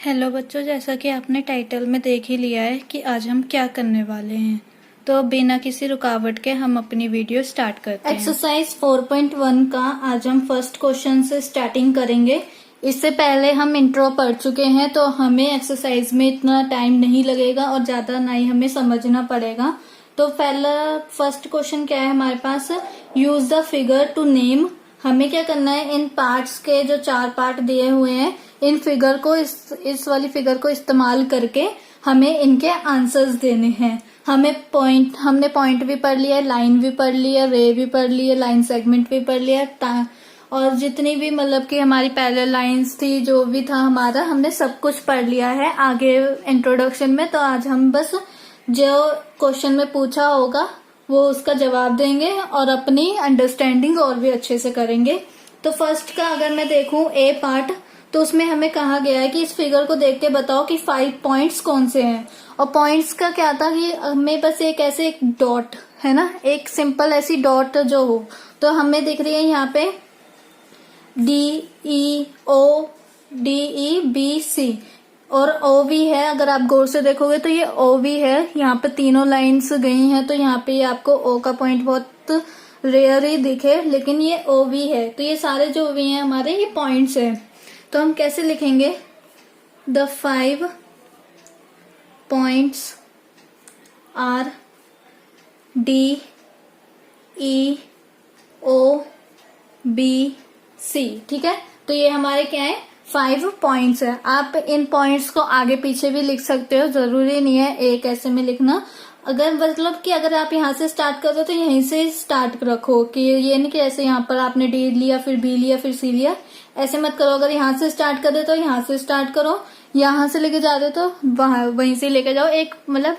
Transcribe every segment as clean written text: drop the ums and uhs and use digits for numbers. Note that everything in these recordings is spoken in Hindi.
हेलो बच्चों, जैसा कि आपने टाइटल में देख ही लिया है कि आज हम क्या करने वाले हैं। तो बिना किसी रुकावट के हम अपनी वीडियो स्टार्ट करते हैं। एक्सरसाइज 4.1 का आज हम फर्स्ट क्वेश्चन से स्टार्टिंग करेंगे। इससे पहले हम इंट्रो पढ़ चुके हैं, तो हमें एक्सरसाइज में इतना टाइम नहीं लगेगा और ज्यादा ना ही हमें समझना पड़ेगा। तो पहला फर्स्ट क्वेश्चन क्या है हमारे पास, use the figure to name. हमें क्या करना है, इन पार्ट्स के जो 4 पार्ट दिए हुए हैं, इन फिगर को इस वाली फिगर को इस्तेमाल करके हमें इनके आंसर्स देने हैं। हमने पॉइंट भी पढ़ लिया है, लाइन भी पढ़ ली है, रे भी पढ़ ली है, लाइन सेगमेंट भी पढ़ लिया है, और जितनी भी मतलब कि हमारी पैरेलल लाइंस थी, जो भी था हमारा, हमने सब कुछ पढ़ लिया है आगे इंट्रोडक्शन में। तो आज हम बस जो क्वेश्चन में पूछा होगा वो उसका जवाब देंगे और अपनी अंडरस्टैंडिंग और भी अच्छे से करेंगे। तो फर्स्ट का अगर मैं देखूं ए पार्ट, तो उसमें हमें कहा गया है कि इस फिगर को देख के बताओ कि 5 पॉइंट्स कौन से हैं। और पॉइंट्स का क्या था कि हमें बस एक ऐसे एक डॉट है ना, एक सिंपल ऐसी डॉट जो हो, तो हमें दिख रही है यहाँ पे DEODEBC और O भी है। अगर आप गौर से देखोगे तो ये O भी है। यहाँ पे तीनों लाइंस गई हैं, तो यहाँ पे आपको O का पॉइंट बहुत रेयर ही दिखे, लेकिन ये O भी है। तो ये सारे जो भी हैं हमारे ये पॉइंट्स हैं। तो हम कैसे लिखेंगे, द 5 पॉइंट्स आर DEOBC। ठीक है, तो ये हमारे क्या है, 5 पॉइंट्स है। आप इन पॉइंट्स को आगे पीछे भी लिख सकते हो, जरूरी नहीं है एक ऐसे में लिखना। अगर मतलब कि अगर आप यहाँ से स्टार्ट कर दो तो यहीं से स्टार्ट रखो, कि ये नहीं कि ऐसे यहाँ पर आपने डी लिया फिर बी लिया फिर सी लिया, ऐसे मत करो। अगर यहाँ से स्टार्ट कर दे तो यहाँ से स्टार्ट करो, यहाँ से लेके जा दे तो वहीं से लेके जाओ, एक मतलब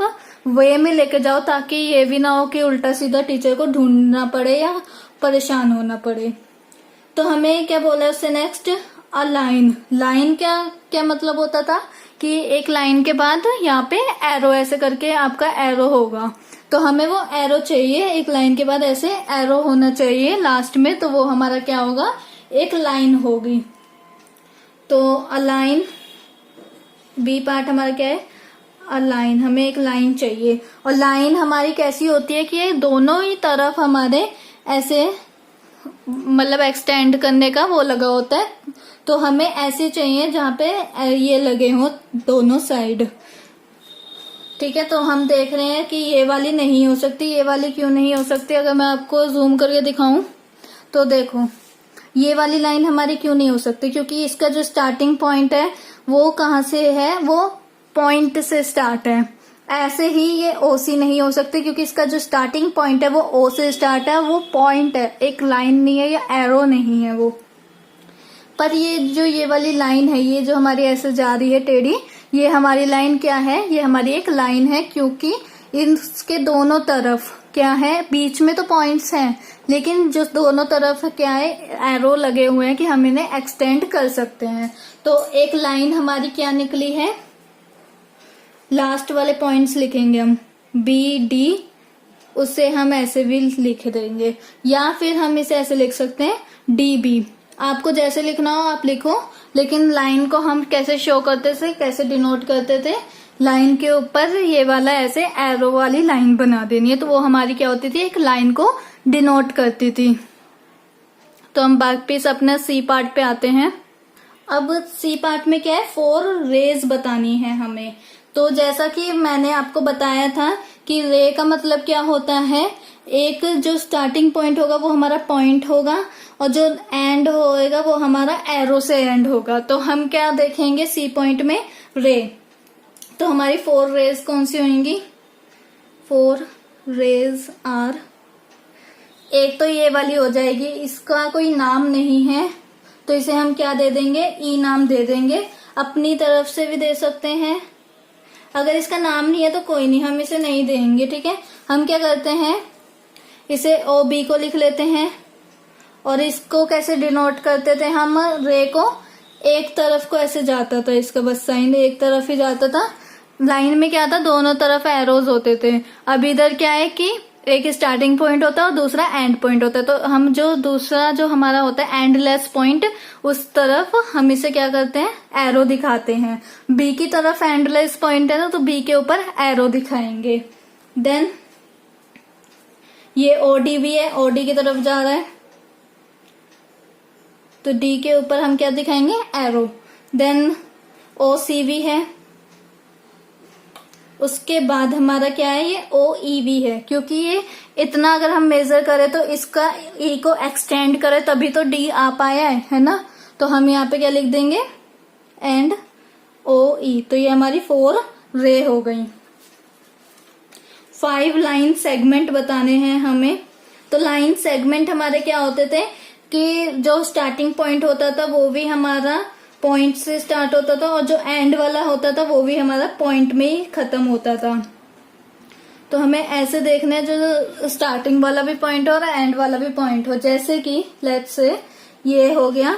वे में लेके जाओ, ताकि ये भी ना हो कि उल्टा सीधा टीचर को ढूंढना पड़े या परेशान होना पड़े। तो हमें क्या बोला उससे नेक्स्ट, अ लाइन। लाइन क्या क्या मतलब होता था कि एक लाइन के बाद यहाँ पे एरो ऐसे करके आपका एरो होगा, तो हमें वो एरो चाहिए। एक लाइन के बाद ऐसे एरो होना चाहिए लास्ट में, तो वो हमारा क्या होगा, एक लाइन होगी। तो अ लाइन, बी पार्ट हमारा क्या है, अ लाइन। हमें एक लाइन चाहिए, और लाइन हमारी कैसी होती है कि ये दोनों ही तरफ हमारे ऐसे मतलब एक्सटेंड करने का वो लगा होता है। तो हमें ऐसे चाहिए जहाँ पे ये लगे हो दोनों साइड। ठीक है, तो हम देख रहे हैं कि ये वाली नहीं हो सकती। ये वाली क्यों नहीं हो सकती, अगर मैं आपको जूम करके दिखाऊं तो देखो, ये वाली लाइन हमारी क्यों नहीं हो सकती, क्योंकि इसका जो स्टार्टिंग पॉइंट है वो कहाँ से है, वो पॉइंट से स्टार्ट है। ऐसे ही ये OC नहीं हो सकती, क्योंकि इसका जो स्टार्टिंग पॉइंट है वो O से स्टार्ट है, वो पॉइंट है, एक लाइन नहीं है या एरो नहीं है वो। पर ये जो ये वाली लाइन है, ये जो हमारी ऐसे जा रही है टेढ़ी, ये हमारी लाइन क्या है, ये हमारी एक लाइन है, क्योंकि इसके दोनों तरफ क्या है, बीच में तो पॉइंट्स हैं, लेकिन जो दोनों तरफ क्या है, एरो लगे हुए हैं कि हम इन्हें एक्सटेंड कर सकते हैं। तो एक लाइन हमारी क्या निकली है, लास्ट वाले पॉइंट्स लिखेंगे हम BD, उससे हम ऐसे भी लिख देंगे, या फिर हम इसे ऐसे लिख सकते हैं DB। आपको जैसे लिखना हो आप लिखो, लेकिन लाइन को हम कैसे शो करते थे, कैसे डिनोट करते थे, लाइन के ऊपर ये वाला ऐसे एरो वाली लाइन बना देनी है, तो वो हमारी क्या होती थी, एक लाइन को डिनोट करती थी। तो हम वापस अपना सी पार्ट पे आते हैं। अब सी पार्ट में क्या है, 4 रेज बतानी है हमें। तो जैसा कि मैंने आपको बताया था कि रे का मतलब क्या होता है, एक जो स्टार्टिंग पॉइंट होगा वो हमारा पॉइंट होगा, और जो एंड होएगा वो हमारा एरो से एंड होगा। तो हम क्या देखेंगे सी पॉइंट में, रे। तो हमारी 4 रेज कौन सी होंगी, 4 रेज आर, एक तो ये वाली हो जाएगी, इसका कोई नाम नहीं है तो इसे हम क्या दे देंगे, ई नाम दे देंगे। अपनी तरफ से भी दे सकते हैं, अगर इसका नाम नहीं है तो कोई नहीं, हम इसे नहीं देंगे। ठीक है, हम क्या करते हैं, इसे OB को लिख लेते हैं। और इसको कैसे डिनोट करते थे हम, रे को एक तरफ को ऐसे जाता था, इसका बस साइन एक तरफ ही जाता था। लाइन में क्या था, दोनों तरफ एरोज होते थे। अब इधर क्या है कि एक स्टार्टिंग पॉइंट होता है और दूसरा एंड पॉइंट होता है। तो हम जो दूसरा जो हमारा होता है एंडलेस पॉइंट, उस तरफ हम इसे क्या करते हैं, एरो दिखाते हैं। बी की तरफ एंडलेस पॉइंट है ना, तो बी के ऊपर एरो दिखाएंगे। देन ये ओडी भी है, ओडी की तरफ जा रहा है, तो डी के ऊपर हम क्या दिखाएंगे, एरो। देन ओ सी भी है, उसके बाद हमारा क्या है, ये ओ ई भी है, क्योंकि ये इतना अगर हम मेजर करें तो इसका ई को एक्सटेंड करें तभी तो डी आ पाया है ना। तो हम यहाँ पे क्या लिख देंगे, एंड ओ ई। तो ये हमारी 4 रे हो गई। 5 लाइन सेगमेंट बताने हैं हमें। तो लाइन सेगमेंट हमारे क्या होते थे कि जो स्टार्टिंग पॉइंट होता था वो भी हमारा पॉइंट से स्टार्ट होता था, और जो एंड वाला होता था वो भी हमारा पॉइंट में ही खत्म होता था। तो हमें ऐसे देखना है जो स्टार्टिंग वाला भी पॉइंट हो और एंड वाला भी पॉइंट हो। जैसे कि लेट्स से ये हो गया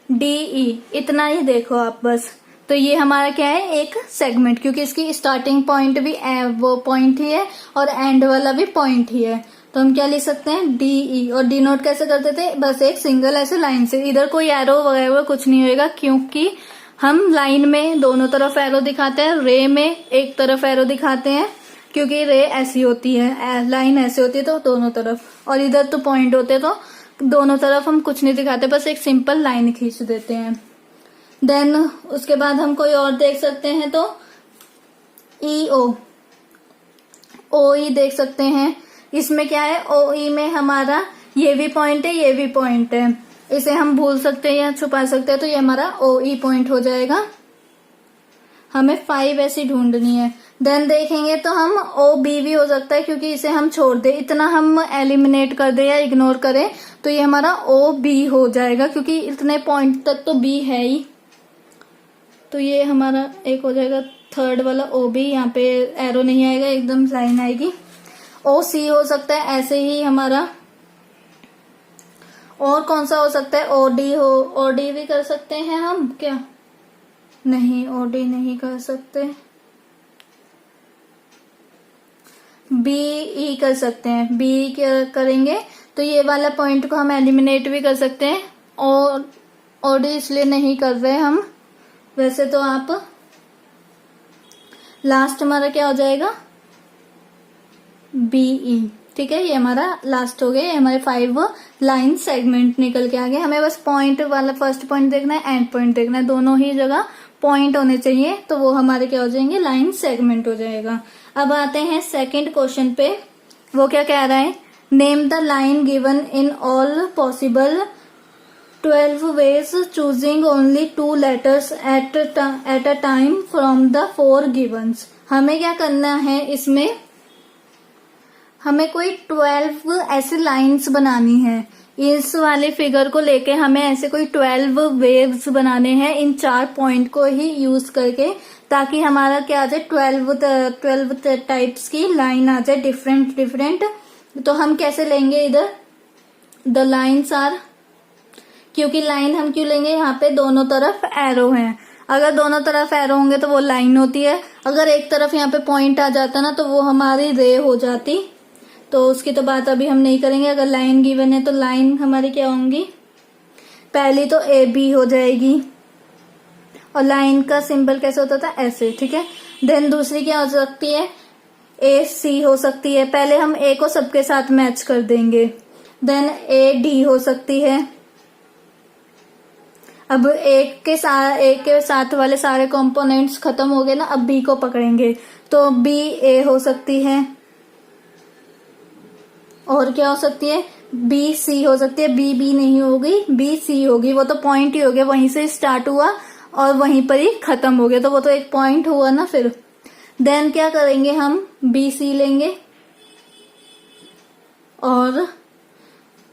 डी ई, इतना ही देखो आप बस। तो ये हमारा क्या है, एक सेगमेंट, क्योंकि इसकी स्टार्टिंग पॉइंट भी वो पॉइंट ही है और एंड वाला भी पॉइंट ही है। तो हम क्या लिख सकते हैं, डी ई। और डी नोट कैसे करते थे, बस एक सिंगल ऐसे लाइन से, इधर कोई एरो वगैरह कुछ नहीं होएगा, क्योंकि हम लाइन में दोनों तरफ एरो दिखाते हैं, रे में एक तरफ एरो दिखाते हैं, क्योंकि रे ऐसी होती है, लाइन ऐसी होती है तो दोनों तरफ, और इधर तो पॉइंट होते तो दोनों तरफ हम कुछ नहीं दिखाते, बस एक सिंपल लाइन खींच देते हैं। देन उसके बाद हम कोई और देख सकते हैं, तो ई ओ ई देख सकते हैं। इसमें क्या है, ओ ई में हमारा ये भी पॉइंट है, ये भी पॉइंट है, इसे हम भूल सकते हैं या छुपा सकते हैं, तो ये हमारा ओ ई पॉइंट हो जाएगा। हमें 5 ऐसी ढूंढनी है। देन देखेंगे तो हम ओ बी भी हो सकता है, क्योंकि इसे हम छोड़ दे, इतना हम एलिमिनेट कर दे या इग्नोर करें तो ये हमारा ओ बी हो जाएगा, क्योंकि इतने पॉइंट तक तो बी है ही। तो ये हमारा एक हो जाएगा थर्ड वाला ओ बी, यहाँ पे एरो नहीं आएगा, एकदम लाइन आएगी। ओ सी हो सकता है ऐसे ही हमारा। और कौन सा हो सकता है, ओ डी हो, ओ डी भी कर सकते हैं हम क्या, नहीं ओ डी नहीं कर सकते। बी ई कर सकते हैं, बी क्या करेंगे तो ये वाला पॉइंट को हम एलिमिनेट भी कर सकते हैं, और ओ डी इसलिए नहीं कर रहे हम। वैसे तो आप लास्ट हमारा क्या हो जाएगा, बी ई, ठीक है। ये हमारा लास्ट हो गया, ये हमारे 5 लाइन सेगमेंट निकल के आ गए। हमें बस पॉइंट वाला फर्स्ट पॉइंट देखना है, एंड पॉइंट देखना है, दोनों ही जगह पॉइंट होने चाहिए, तो वो हमारे क्या हो जाएंगे, लाइन सेगमेंट हो जाएगा। अब आते हैं सेकंड क्वेश्चन पे। वो क्या कह रहा है, name the line given in all possible 12 ways, choosing only 2 letters at a time from the 4 givens। हमें क्या करना है, इसमें हमें कोई 12 ऐसे लाइंस बनानी है। इस वाले फिगर को लेके हमें ऐसे कोई 12 वेव्स बनाने हैं, इन 4 पॉइंट को ही यूज करके, ताकि हमारा क्या आ जाए, 12 टाइप्स की लाइन आ जाए, डिफरेंट। तो हम कैसे लेंगे, इधर द लाइन्स आर, क्योंकि लाइन हम क्यों लेंगे, यहाँ पे दोनों तरफ एरो हैं। अगर दोनों तरफ एरो होंगे तो वो लाइन होती है, अगर एक तरफ यहाँ पे पॉइंट आ जाता ना तो वो हमारी रे हो जाती। तो उसकी तो बात अभी हम नहीं करेंगे। अगर लाइन गिवन है तो लाइन हमारी क्या होंगी, पहली तो ए बी हो जाएगी, और लाइन का सिंबल कैसे होता था, ऐसे, ठीक है। देन दूसरी क्या हो सकती है, ए सी हो सकती है, पहले हम ए को सबके साथ मैच कर देंगे। देन ए डी हो सकती है। अब एक के साथ वाले सारे कंपोनेंट्स खत्म हो गए ना, अब बी को पकड़ेंगे, तो बी ए हो सकती है। और क्या हो सकती है, बी सी हो सकती है, बी बी नहीं होगी, बी सी होगी, वो तो पॉइंट ही हो गया, वहीं से स्टार्ट हुआ और वहीं पर ही खत्म हो गया, तो वो तो एक पॉइंट हुआ ना फिर। देन क्या करेंगे, हम बी सी लेंगे और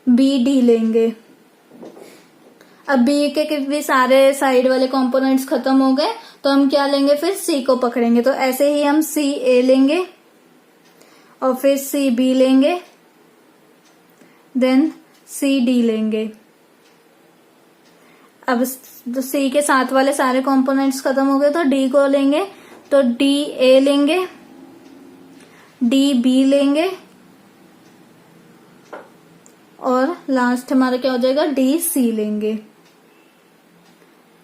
बी डी लेंगे। अब बी के भी सारे साइड वाले कंपोनेंट्स खत्म हो गए, तो हम क्या लेंगे, फिर सी को पकड़ेंगे। तो ऐसे ही हम सी ए लेंगे और फिर सी बी लेंगे, देन सी डी लेंगे। अब सी के साथ वाले सारे कंपोनेंट्स खत्म हो गए, तो डी को लेंगे, तो डी ए लेंगे, डी बी लेंगे, और लास्ट हमारा क्या हो जाएगा, डी सी लेंगे।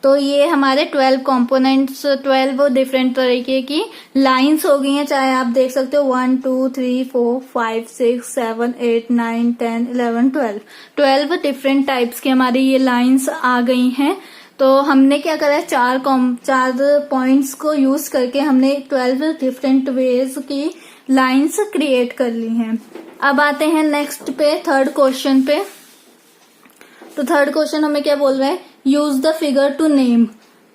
तो ये हमारे 12 कंपोनेंट्स, 12 डिफरेंट तरीके की लाइंस हो गई हैं। चाहे आप देख सकते हो 1 2 3 4 5 6 7 8 9 10 11 12 डिफरेंट टाइप्स की हमारी ये लाइंस आ गई हैं। तो हमने क्या करा है, चार पॉइंट्स को यूज करके हमने 12 डिफरेंट वेज की लाइंस क्रिएट कर ली हैं। अब आते हैं नेक्स्ट पे, थर्ड क्वेश्चन पे। तो थर्ड क्वेश्चन हमें क्या बोल रहा है, use the figure to name.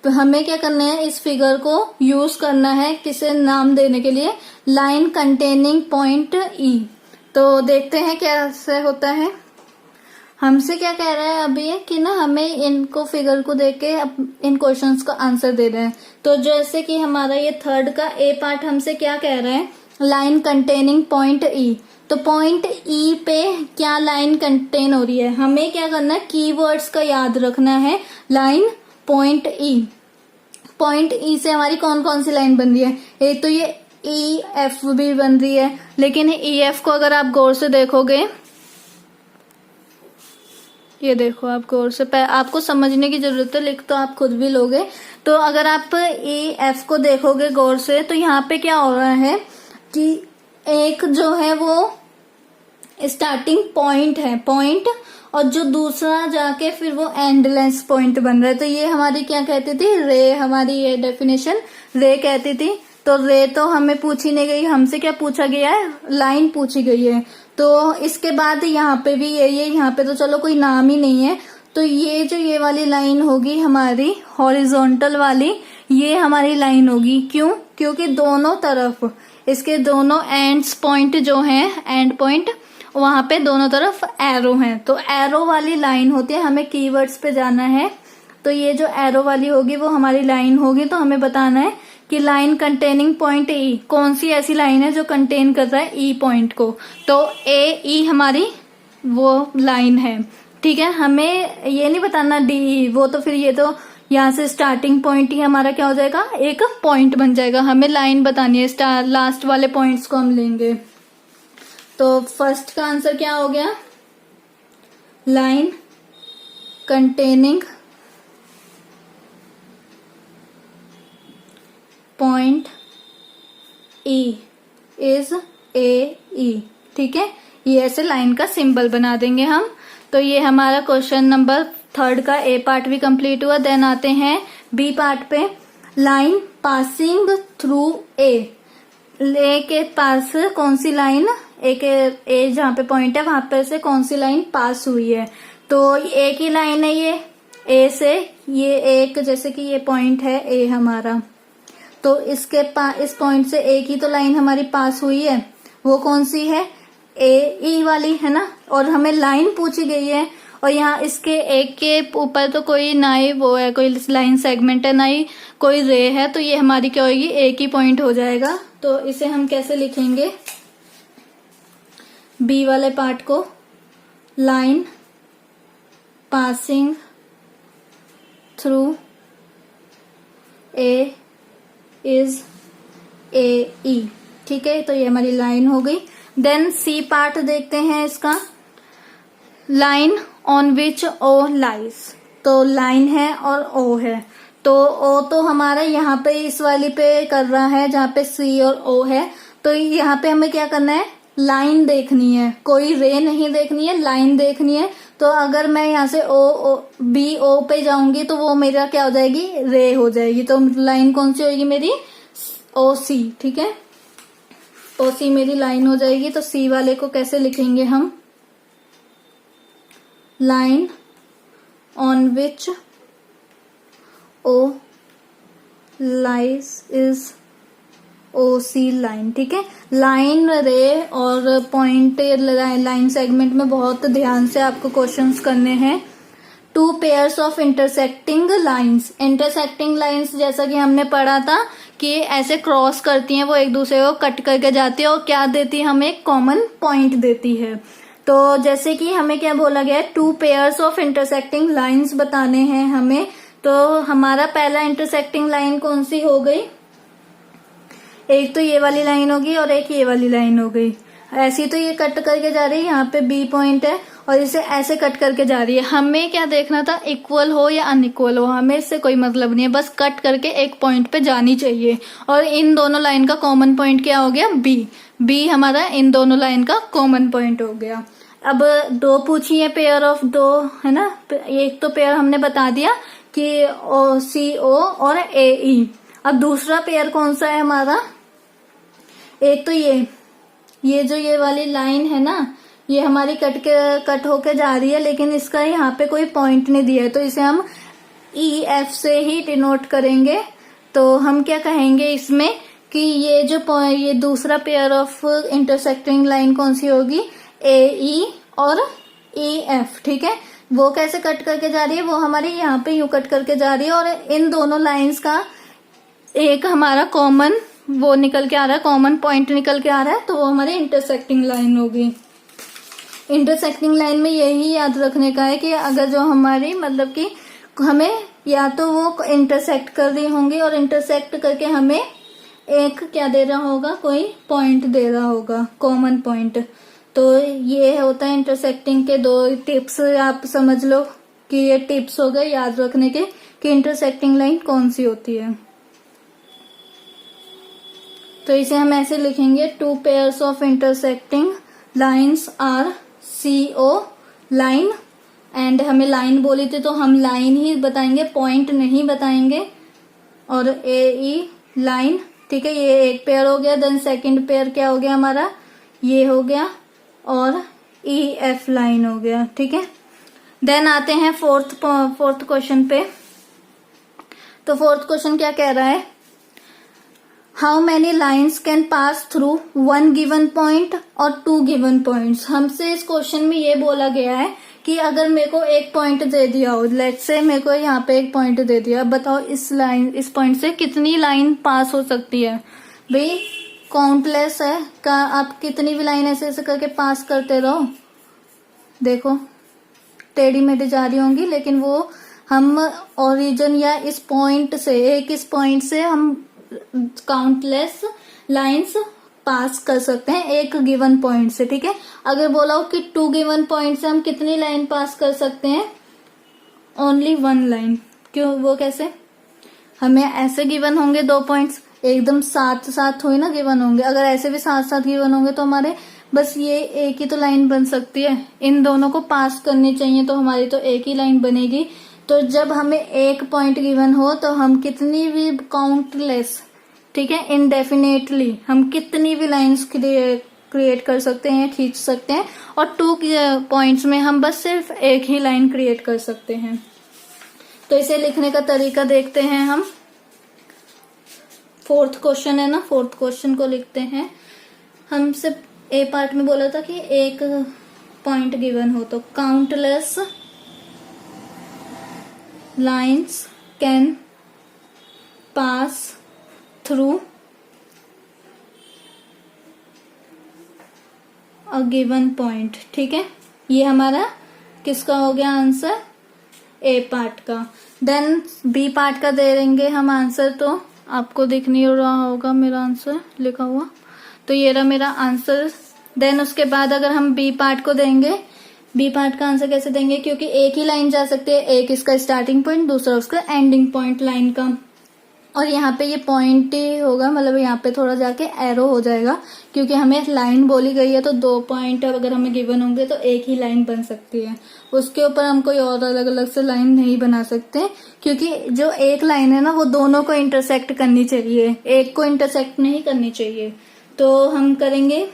तो हमें क्या करना है, इस फिगर को यूज करना है किसे नाम देने के लिए, लाइन कंटेनिंग पॉइंट ई। तो देखते हैं कैसे होता है। हमसे क्या कह रहा है अभी कि ना हमें इनको फिगर को देख के इन क्वेश्चंस का आंसर दे रहे हैं। तो जैसे कि हमारा ये थर्ड का ए पार्ट हमसे क्या कह रहा है, लाइन कंटेनिंग पॉइंट ई। तो पॉइंट ई पे क्या लाइन कंटेन हो रही है, हमें क्या करना है, कीवर्ड्स का याद रखना है। लाइन पॉइंट ई, पॉइंट ई से हमारी कौन कौन सी लाइन बन रही है, एक तो ये ई एफ भी बन रही है। लेकिन ई एफ को अगर आप गौर से देखोगे, ये देखो आप गौर से, आपको समझने की जरूरत है, लिख तो आप खुद भी लोगे। तो अगर आप ई एफ को देखोगे गौर से, तो यहाँ पे क्या हो रहा है कि एक जो है वो स्टार्टिंग पॉइंट है, पॉइंट, और जो दूसरा जाके फिर वो एंडलेस पॉइंट बन रहा है। तो ये हमारी क्या कहती थी, रे, हमारी ये डेफिनेशन रे कहती थी। तो रे तो हमें पूछी नहीं गई, हमसे क्या पूछा गया है, लाइन पूछी गई है। तो इसके बाद यहाँ पे भी ये यहाँ पे तो चलो कोई नाम ही नहीं है। तो ये जो ये वाली लाइन होगी हमारी हॉरिजॉन्टल वाली, ये हमारी लाइन होगी। क्यों, क्योंकि दोनों तरफ इसके दोनों एंड्स पॉइंट जो हैं, एंड पॉइंट, वहां पे दोनों तरफ एरो हैं। तो एरो वाली लाइन होती है, हमें कीवर्ड्स पे जाना है। तो ये जो एरो वाली होगी वो हमारी लाइन होगी। तो हमें बताना है कि लाइन कंटेनिंग पॉइंट ई, कौन सी ऐसी लाइन है जो कंटेन कर रहा है ई पॉइंट को। तो ए ई हमारी वो लाइन है, ठीक है। हमें ये नहीं बताना डी, वो तो फिर ये तो यहाँ से स्टार्टिंग पॉइंट ही हमारा क्या हो जाएगा, एक पॉइंट बन जाएगा। हमें लाइन बतानी है, लास्ट वाले पॉइंट्स को हम लेंगे। तो फर्स्ट का आंसर क्या हो गया, line containing point E is A E, ठीक है। ये ऐसे लाइन का सिंबल बना देंगे हम। तो ये हमारा क्वेश्चन नंबर थर्ड का ए पार्ट भी कंप्लीट हुआ। देन आते हैं बी पार्ट पे, लाइन पासिंग थ्रू ए। ए के पास कौन सी लाइन, ए जहाँ पे पॉइंट है वहां पर से कौन सी लाइन पास हुई है। तो एक ही लाइन है ये ए से, ये एक, जैसे कि ये पॉइंट है ए हमारा, तो इसके इस पॉइंट से एक ही तो लाइन हमारी पास हुई है, वो कौन सी है, ए ई वाली है ना। और हमें लाइन पूछी गई है, और यहाँ इसके एक के ऊपर तो कोई ना ही वो है, कोई लाइन सेगमेंट है, ना ही कोई रे है। तो ये हमारी क्या होगी, एक ही पॉइंट हो जाएगा। तो इसे हम कैसे लिखेंगे, बी वाले पार्ट को, line passing through A is A E, ठीक है। तो ये हमारी लाइन हो गई। देन सी पार्ट देखते हैं इसका, line on which O lies. तो लाइन है और ओ है, तो ओ तो हमारा यहाँ पे इस वाली पे कर रहा है जहाँ पे सी और ओ है। तो यहाँ पे हमें क्या करना है, लाइन देखनी है, कोई रे नहीं देखनी है, लाइन देखनी है। तो अगर मैं यहाँ से ओ बी ओ पे जाऊंगी तो वो मेरा क्या हो जाएगी, रे हो जाएगी। तो लाइन कौन सी होगी मेरी, ओ सी, ठीक है। ओ सी मेरी लाइन हो जाएगी। तो सी वाले को कैसे लिखेंगे हम, line on which O lies is O C line, ठीक है। लाइन, रे और पॉइंट, लाइन सेगमेंट में बहुत ध्यान से आपको क्वेश्चंस करने हैं। To pairs of intersecting lines. Intersecting lines जैसा कि हमने पढ़ा था कि ऐसे क्रॉस करती हैं, वो एक दूसरे को कट करके जाती है और क्या देती है, हमें एक कॉमन पॉइंट देती है। तो जैसे कि हमें क्या बोला गया है, to pairs of intersecting lines बताने हैं हमें। तो हमारा पहला इंटरसेक्टिंग लाइन कौन सी हो गई, एक तो ये वाली लाइन होगी और एक ये वाली लाइन हो गई। ऐसी तो ये कट करके जा रही है, यहाँ पे बी पॉइंट है और इसे ऐसे कट करके जा रही है। हमें क्या देखना था, इक्वल हो या अनइक्वल हो, हमें इससे कोई मतलब नहीं है, बस कट करके एक पॉइंट पे जानी चाहिए। और इन दोनों लाइन का कॉमन पॉइंट क्या हो गया, बी। बी हमारा इन दोनों लाइन का कॉमन पॉइंट हो गया। अब दो पूछी है, पेयर ऑफ दो है ना, एक तो पेयर हमने बता दिया कि CO और AE। अब दूसरा पेयर कौन सा है हमारा, एक तो ये जो ये वाली लाइन है ना, ये हमारी कट होके जा रही है, लेकिन इसका यहाँ पे कोई पॉइंट नहीं दिया है, तो इसे हम EF से ही डिनोट करेंगे। तो हम क्या कहेंगे इसमें कि ये दूसरा पेयर ऑफ इंटरसेक्टिंग लाइन कौन सी होगी, AE और EF। ठीक है, वो कैसे कट करके जा रही है, वो हमारी यहाँ पे यूं कट करके जा रही है, और इन दोनों लाइंस का एक हमारा कॉमन वो निकल के आ रहा है, कॉमन पॉइंट निकल के आ रहा है, तो वो हमारी इंटरसेक्टिंग लाइन होगी। इंटरसेक्टिंग लाइन में यही याद रखने का है कि अगर जो हमारी मतलब कि हमें या तो वो इंटरसेक्ट कर रही होंगी, और इंटरसेक्ट करके हमें एक क्या दे रहा होगा, कोई पॉइंट दे रहा होगा, कॉमन पॉइंट। तो ये होता है इंटरसेक्टिंग के दो टिप्स, आप समझ लो कि ये टिप्स हो गए याद रखने के कि इंटरसेक्टिंग लाइन कौन सी होती है। तो इसे हम ऐसे लिखेंगे, two pairs of intersecting lines are CO line, and हमें लाइन बोली थी तो हम लाइन ही बताएंगे, पॉइंट नहीं बताएंगे, और AE लाइन। ठीक है, ये एक पेयर हो गया। देन सेकंड पेयर क्या हो गया हमारा, ये हो गया, और EF लाइन हो गया। ठीक है, देन आते हैं फोर्थ क्वेश्चन पे। तो फोर्थ क्वेश्चन क्या कह रहा है, how many lines can pass through one given point और टू गिवन पॉइंट्स। हमसे इस क्वेश्चन में ये बोला गया है कि अगर मेरे को एक पॉइंट दे दिया हो, लेट्स से मेरे को यहाँ पे एक पॉइंट दे दिया, बताओ इस पॉइंट से कितनी लाइन पास हो सकती है। भाई काउंटलेस है का, आप कितनी भी लाइन ऐसे ऐसे करके पास करते रहो, देखो टेढ़ी मेढ़ी जा रही होंगी, लेकिन वो हम ओरिजिन या इस पॉइंट से हम काउंटलेस लाइंस पास कर सकते हैं एक गिवन पॉइंट से। ठीक है, अगर बोला हो कि टू गिवन पॉइंट से हम कितनी लाइन पास कर सकते हैं, ओनली वन लाइन। क्यों, वो कैसे, हमें ऐसे गिवन होंगे दो पॉइंट्स एकदम साथ साथ हुए ना गिवन होंगे, अगर ऐसे भी साथ साथ गिवन होंगे तो हमारे बस ये एक ही तो लाइन बन सकती है, इन दोनों को पास करनी चाहिए, तो हमारी तो एक ही लाइन बनेगी। तो जब हमें एक पॉइंट गिवन हो तो हम कितनी भी काउंटलेस, ठीक है, इनडेफिनेटली हम कितनी भी लाइंस क्रिएट कर सकते हैं, खींच सकते हैं, और टू पॉइंट्स में हम बस सिर्फ एक ही लाइन क्रिएट कर सकते हैं। तो इसे लिखने का तरीका देखते हैं हम। फोर्थ क्वेश्चन है ना, फोर्थ क्वेश्चन को लिखते हैं। हमसे ए पार्ट में बोला था कि एक पॉइंट गिवन हो तो countless lines can pass through a given point। ठीक है, ये हमारा किसका हो गया आंसर, ए पार्ट का। देन बी पार्ट का दे देंगे हम आंसर, तो आपको दिख नहीं रहा होगा मेरा आंसर लिखा हुआ, तो ये रहा मेरा आंसर। देन उसके बाद अगर हम बी पार्ट को देंगे, बी पार्ट का आंसर कैसे देंगे, क्योंकि एक ही लाइन जा सकती है, एक इसका स्टार्टिंग पॉइंट, दूसरा उसका एंडिंग पॉइंट लाइन का, और यहाँ पे ये पॉइंट ही होगा, मतलब यहाँ पे थोड़ा जाके एरो हो जाएगा, क्योंकि हमें लाइन बोली गई है, तो दो पॉइंट अगर हमें गिवन होंगे तो एक ही लाइन बन सकती है, उसके ऊपर हम कोई और अलग अलग से लाइन नहीं बना सकते, क्योंकि जो एक लाइन है ना वो दोनों को इंटरसेक्ट करनी चाहिए, एक को इंटरसेक्ट नहीं करनी चाहिए। तो हम करेंगे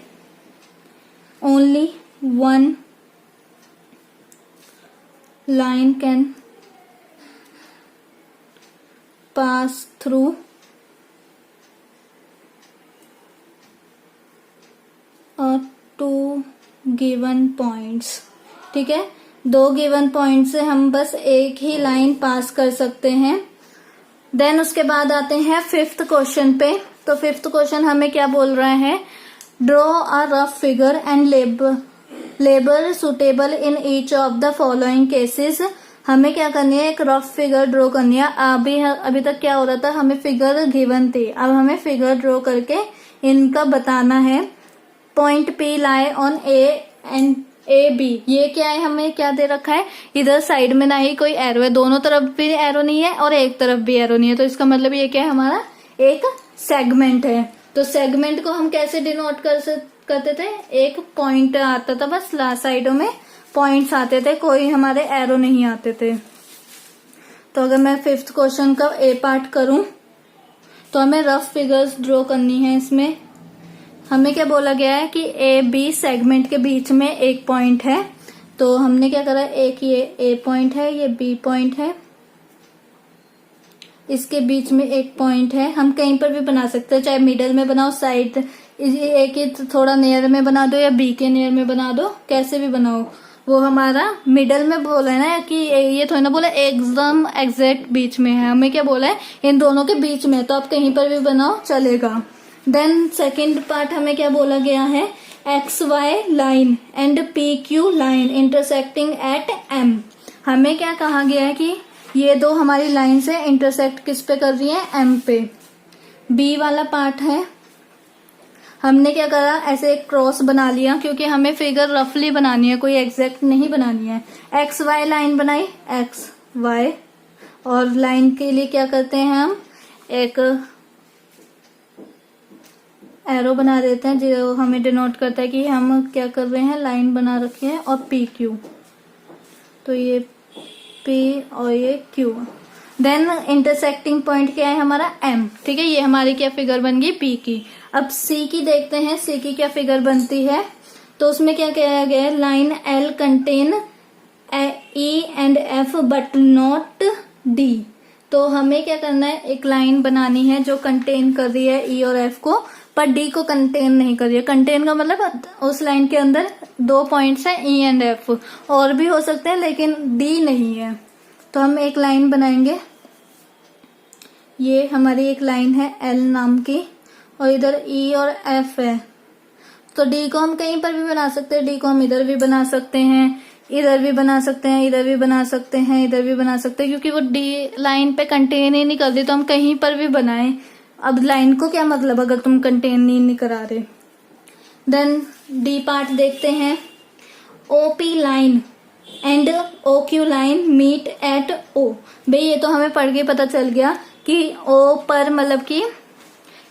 only one line can pass through two given points। ठीक है, दो गिवन पॉइंट से हम बस एक ही लाइन पास कर सकते हैं। देन उसके बाद आते हैं फिफ्थ क्वेश्चन पे। तो फिफ्थ क्वेश्चन हमें क्या बोल रहा है, draw a rough figure and labour suitable in each of the following cases. हमें क्या करनी है, एक रफ फिगर ड्रॉ करनी है। अभी तक क्या हो रहा था, हमें फिगर गिवन थी, अब हमें फिगर ड्रॉ करके इनका बताना है। Point P lie on A B, ये क्या है, हमें क्या दे रखा है, इधर साइड में ना ही कोई एरो है, दोनों तरफ भी एरो नहीं है और एक तरफ भी एरो नहीं है, तो इसका मतलब ये क्या है, हमारा एक सेगमेंट है। तो सेगमेंट को हम कैसे डिनोट करते थे, एक पॉइंट आता था, बस साइडों में पॉइंट्स आते थे, कोई हमारे एरो नहीं आते थे। तो अगर मैं 5th क्वेश्चन का ए पार्ट करूं तो हमें रफ फिगर्स ड्रॉ करनी है। इसमें हमें क्या बोला गया है कि ए बी सेगमेंट के बीच में एक पॉइंट है, तो हमने क्या करा, एक ये ए पॉइंट है, ये बी पॉइंट है, इसके बीच में एक पॉइंट है। हम कहीं पर भी बना सकते हैं, चाहे मिडल में बनाओ, साइड ए के थोड़ा नियर में बना दो या बी के नियर में बना दो, कैसे भी बनाओ, वो हमारा मिडल में बोला है ना, कि ये थोड़ा ना बोला एकदम एग्जैक्ट बीच में है, हमें क्या बोला है, इन दोनों के बीच में, तो आप कहीं पर भी बनाओ चलेगा। देन सेकेंड पार्ट हमें क्या बोला गया है, X Y line and P Q line intersecting at M. हमें क्या कहा गया है कि ये दो हमारी लाइन से इंटरसेक्ट किस पे कर रही है, एम पे। बी वाला पार्ट है, हमने क्या करा, ऐसे एक क्रॉस बना लिया, क्योंकि हमें फिगर रफली बनानी है, कोई एग्जैक्ट नहीं बनानी है। एक्स वाई लाइन बनाई, एक्स वाई, और लाइन के लिए क्या करते हैं, हम एक एरो बना देते हैं जो हमें डिनोट करता है कि हम क्या कर रहे हैं, लाइन बना रखी है, और पी क्यू, तो ये पी और ये क्यू। देन इंटरसेक्टिंग पॉइंट क्या है हमारा, एम, ठीक है, ये हमारी क्या फिगर बन गई, पी की। अब सी की देखते हैं, सी की क्या फिगर बनती है, तो उसमें क्या कहा गया है, line L contain E and F but not D. तो हमें क्या करना है, एक लाइन बनानी है जो कंटेन कर रही है ई और एफ को, पर डी को कंटेन नहीं कर रही है। कंटेन का मतलब उस लाइन के अंदर दो पॉइंट्स हैं, ई एंड एफ, और भी हो सकते हैं लेकिन डी नहीं है। तो हम एक लाइन बनाएंगे, ये हमारी एक लाइन है एल नाम की, और इधर ई और एफ है, तो डी को हम कहीं पर भी बना सकते हैं, डी को हम इधर भी बना सकते हैं, इधर भी बना सकते हैं, इधर भी बना सकते हैं, इधर भी बना सकते हैं, क्योंकि वो डी लाइन पे कंटेन ही नहीं करती, तो हम कहीं पर भी बनाएं। अब लाइन को क्या मतलब अगर तुम कंटेन नहीं करा रहे। देन डी पार्ट देखते हैं, OP line and O Q line meet at O. भाई ये तो हमें पढ़ के पता चल गया कि ओ पर मतलब कि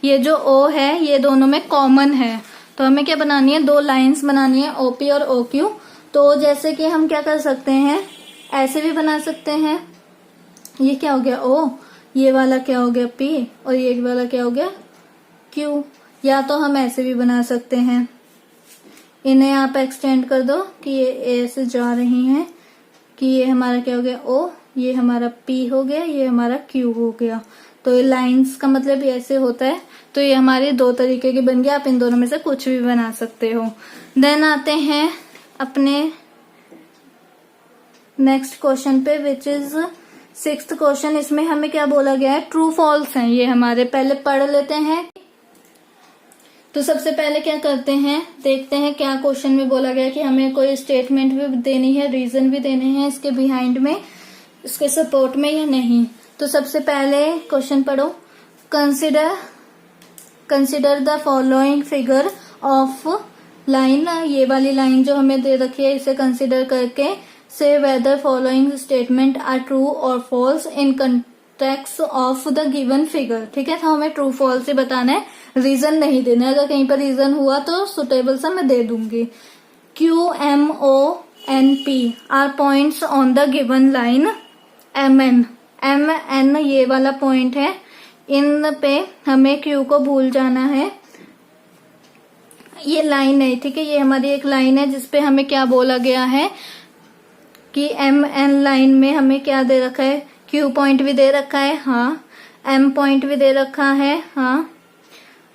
ये जो ओ है ये दोनों में कॉमन है, तो हमें क्या बनानी है, दो लाइंस बनानी है, ओपी और ओ क्यू। तो जैसे कि हम क्या कर सकते हैं, ऐसे भी बना सकते हैं, ये क्या हो गया ओ, ये वाला क्या हो गया पी, और ये वाला क्या हो गया क्यू। या तो हम ऐसे भी बना सकते हैं, इन्हें आप एक्सटेंड कर दो कि ये ए से जा रही हैं, कि ये हमारा क्या हो गया ओ, ये हमारा पी हो गया, ये हमारा क्यू हो गया। तो ये लाइंस का मतलब ऐसे होता है। तो ये हमारे दो तरीके की बन गया, आप इन दोनों में से कुछ भी बना सकते हो। देन आते हैं अपने नेक्स्ट क्वेश्चन पे, विच इज 6th क्वेश्चन। इसमें हमें क्या बोला गया है, ट्रू फॉल्स है ये हमारे, पहले पढ़ लेते हैं। तो सबसे पहले क्या करते हैं, देखते हैं क्या क्वेश्चन में बोला गया कि हमें कोई स्टेटमेंट भी देनी है, रीजन भी देने हैं इसके बिहाइंड में, इसके सपोर्ट में या नहीं। तो सबसे पहले क्वेश्चन पढ़ो, consider the following figure of line, ये वाली लाइन जो हमें दे रखी है इसे कंसिडर करके say whether following statement are true और false in context of the given figure. ठीक है, तो हमें ट्रू फॉल्स ही बताना है, रीजन नहीं देना है। अगर कहीं पर रीजन हुआ तो सुटेबल सा मैं दे दूंगी। Q M O N P R points on the given line M N ये वाला पॉइंट है, इन पे हमें क्यू को भूल जाना है। ये लाइन है, ठीक है, ये हमारी एक लाइन है जिसपे हमें क्या बोला गया है कि एम एन लाइन में हमें क्या दे रखा है, क्यू पॉइंट भी दे रखा है, हाँ, एम पॉइंट भी दे रखा है, हाँ,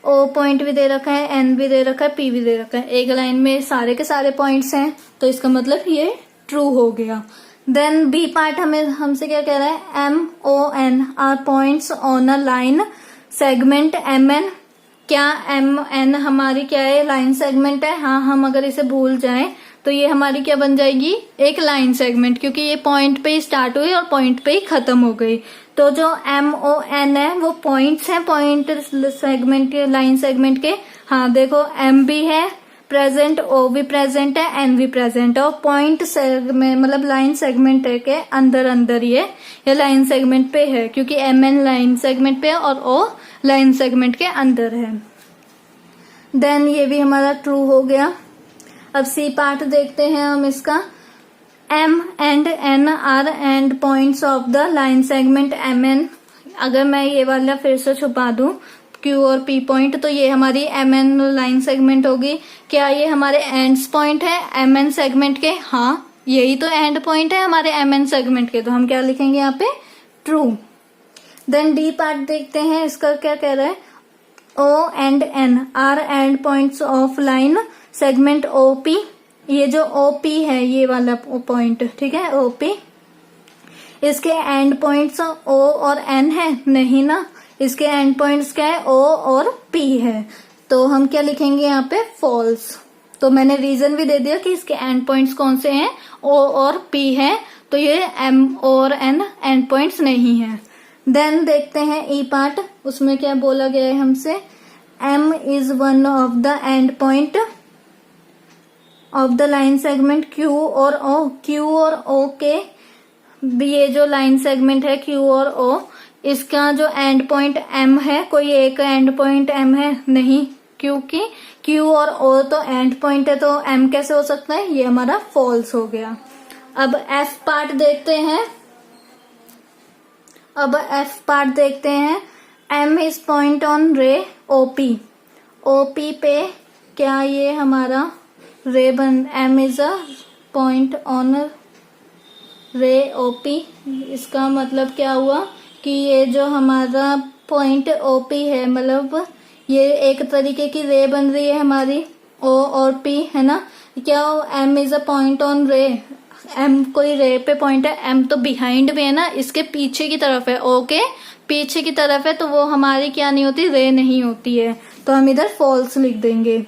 ओ पॉइंट भी दे रखा है, एन भी दे रखा है, पी भी दे रखा है। एक लाइन में सारे के सारे पॉइंट्स हैं, तो इसका मतलब ये ट्रू हो गया। देन बी पार्ट हमसे क्या कह रहा है, M O N R points on a line segment M N. क्या एम एन हमारी क्या है, लाइन सेगमेंट है, हाँ। हम अगर इसे भूल जाएं तो ये हमारी क्या बन जाएगी, एक लाइन सेगमेंट, क्योंकि ये पॉइंट पे ही स्टार्ट हुई और पॉइंट पे ही खत्म हो गई। तो जो एम ओ एन है वो पॉइंट्स हैं, पॉइंट सेगमेंट के, लाइन सेगमेंट के। हाँ देखो, एम भी है, प्रेजेंट, ओ भी प्रेजेंट है, एन भी प्रेजेंट है, और पॉइंट सेगमेंट मतलब लाइन सेगमेंट है के अंदर अंदर ये लाइन सेगमेंट पे है, क्योंकि एम एन लाइन सेगमेंट पे है और ओ लाइन सेगमेंट के अंदर है। देन ये भी हमारा ट्रू हो गया। अब सी पार्ट देखते हैं हम इसका। M and N are end points of the line segment MN। अगर मैं ये वाला फिर से छुपा दूं Q और P पॉइंट, तो ये हमारी MN लाइन सेगमेंट होगी। क्या ये हमारे एंड्स पॉइंट है MN सेगमेंट के? हाँ, यही तो एंड पॉइंट है हमारे MN सेगमेंट के, तो हम क्या लिखेंगे यहाँ पे? ट्रू। देन डी पार्ट देखते हैं, इसका क्या कह रहा है? O and N are end points of line segment OP। ये जो OP है ये वाला पॉइंट, ठीक है, OP, इसके एंड पॉइंट्स O और N है? नहीं ना, इसके एंड पॉइंट्स क्या है? O और P है। तो हम क्या लिखेंगे यहाँ पे? फॉल्स। तो मैंने रीजन भी दे दिया कि इसके एंड पॉइंट्स कौन से हैं, O और P है, तो ये M और N एंड पॉइंट्स नहीं है। देन देखते हैं ई पार्ट, उसमें क्या बोला गया है हमसे? M is one of the end point of the line segment Q और O। Q और O के ये जो लाइन सेगमेंट है Q और O, इसका जो एंड पॉइंट M है, कोई एक एंड पॉइंट M है? नहीं, क्योंकि Q और O तो एंड पॉइंट है, तो M कैसे हो सकता है? ये हमारा फॉल्स हो गया। अब F पार्ट देखते हैं। M इज पॉइंट ऑन रे OP। OP पे क्या ये हमारा रे M is a point on रे OP। इसका मतलब क्या हुआ कि ये जो हमारा पॉइंट OP है, मतलब ये एक तरीके की रे बन रही है हमारी O और P, है ना। क्या M is a point on रे, M कोई रे पे पॉइंट है, M तो बिहाइंड में है ना, इसके पीछे की तरफ है, O के पीछे की तरफ है, तो वो हमारी क्या नहीं होती? रे नहीं होती है, तो हम इधर फॉल्स लिख देंगे।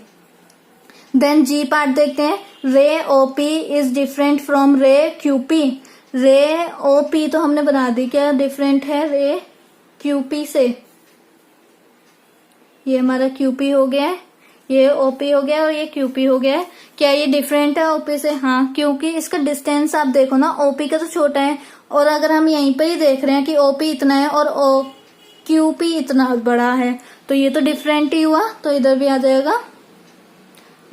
देन जी पार्ट देखते हैं। रे OP इज डिफरेंट फ्रॉम रे QP। रे OP तो हमने बना दी, क्या डिफरेंट है रे QP से? ये हमारा QP हो गया है, ये OP हो गया और ये QP हो गया है। क्या ये डिफरेंट है OP से? हाँ, क्योंकि इसका डिस्टेंस आप देखो ना, OP का तो छोटा है, और अगर हम यहीं पे ही देख रहे हैं कि OP इतना है और QP इतना बड़ा है, तो ये तो डिफरेंट ही हुआ, तो इधर भी आ जाएगा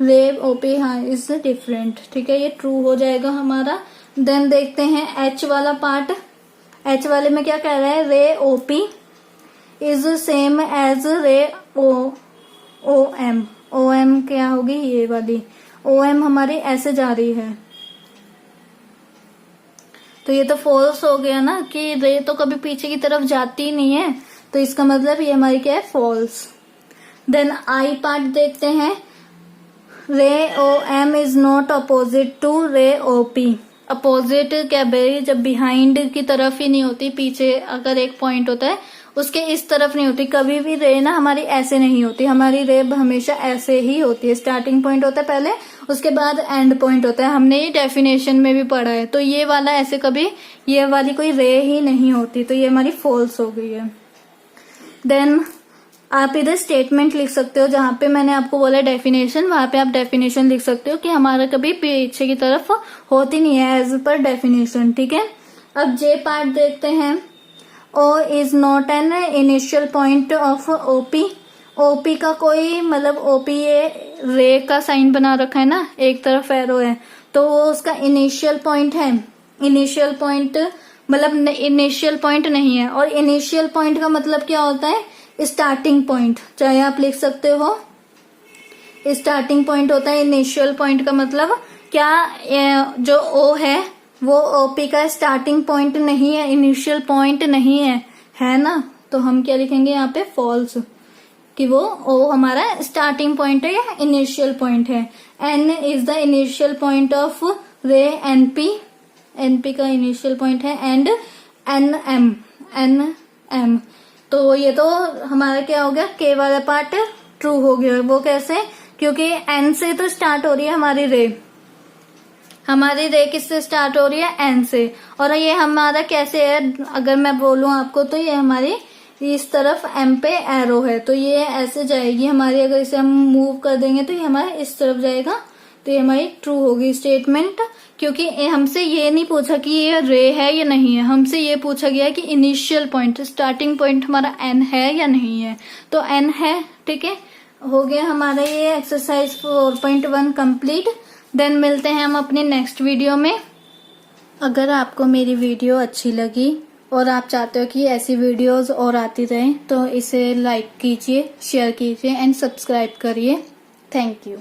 रे OP, हाँ, इज डिफरेंट, ठीक है, ये ट्रू हो जाएगा हमारा। देन देखते हैं H वाला पार्ट। H वाले में क्या कह रहा है? रे OP इज सेम एज रे OM। OM क्या होगी? ये वाली OM हमारी ऐसे जा रही है, तो ये तो फॉल्स हो गया ना, कि रे तो कभी पीछे की तरफ जाती नहीं है, तो इसका मतलब ये हमारी क्या है? फॉल्स। देन आई पार्ट देखते हैं। Ray OM is not opposite to ray OP। Opposite क्या भाई? जब बिहाइंड की तरफ ही नहीं होती, पीछे अगर एक पॉइंट होता है उसके इस तरफ नहीं होती, कभी भी रे ना हमारी ऐसे नहीं होती, हमारी रे हमेशा ऐसे ही होती है। स्टार्टिंग पॉइंट होता है पहले, उसके बाद एंड पॉइंट होता है, हमने ये डेफिनेशन में भी पढ़ा है। तो ये वाला ऐसे कभी, ये वाली कोई रे ही नहीं होती, तो ये हमारी फॉल्स हो गई है। देन आप इधर स्टेटमेंट लिख सकते हो, जहां पे मैंने आपको बोला डेफिनेशन, वहां पे आप डेफिनेशन लिख सकते हो कि हमारा कभी पीछे की तरफ होती नहीं है, एज पर डेफिनेशन, ठीक है। अब जे पार्ट देखते हैं। O is not an initial point of OP। OP का कोई मतलब, OP ये रे का साइन बना रखा है ना, एक तरफ एरो है, तो वो उसका इनिशियल पॉइंट है। इनिशियल पॉइंट मतलब इनिशियल पॉइंट नहीं है, और इनिशियल पॉइंट का मतलब क्या होता है? स्टार्टिंग पॉइंट, चाहे आप लिख सकते हो स्टार्टिंग पॉइंट होता है इनिशियल पॉइंट का मतलब। क्या जो O है वो OP का स्टार्टिंग पॉइंट नहीं है, इनिशियल पॉइंट नहीं है ना, तो हम क्या लिखेंगे यहाँ पे? फॉल्स, कि वो O हमारा स्टार्टिंग पॉइंट है या इनिशियल पॉइंट है। N is the initial point of रे NP का इनिशियल पॉइंट है, एंड NM, तो ये तो हमारा क्या हो गया? K वाला पार्ट ट्रू हो गया। वो कैसे? क्योंकि N से तो स्टार्ट हो रही है हमारी रे किससे स्टार्ट हो रही है? N से, और ये हमारा कैसे है? अगर मैं बोलूं आपको तो ये हमारी इस तरफ m पे एरो है तो ये ऐसे जाएगी हमारी, अगर इसे हम मूव कर देंगे तो ये हमारा इस तरफ जाएगा, तो ये हमारी ट्रू होगी स्टेटमेंट। क्योंकि हमसे ये नहीं पूछा कि ये रे है या नहीं है, हमसे ये पूछा गया कि इनिशियल पॉइंट, स्टार्टिंग पॉइंट हमारा n है या नहीं है, तो n है। ठीक है, हो गया हमारा ये एक्सरसाइज 4.1 कंप्लीट। देन मिलते हैं हम अपने नेक्स्ट वीडियो में। अगर आपको मेरी वीडियो अच्छी लगी और आप चाहते हो कि ऐसी वीडियोस और आती रहें तो इसे लाइक कीजिए, शेयर कीजिए एंड सब्सक्राइब करिए। Thank you.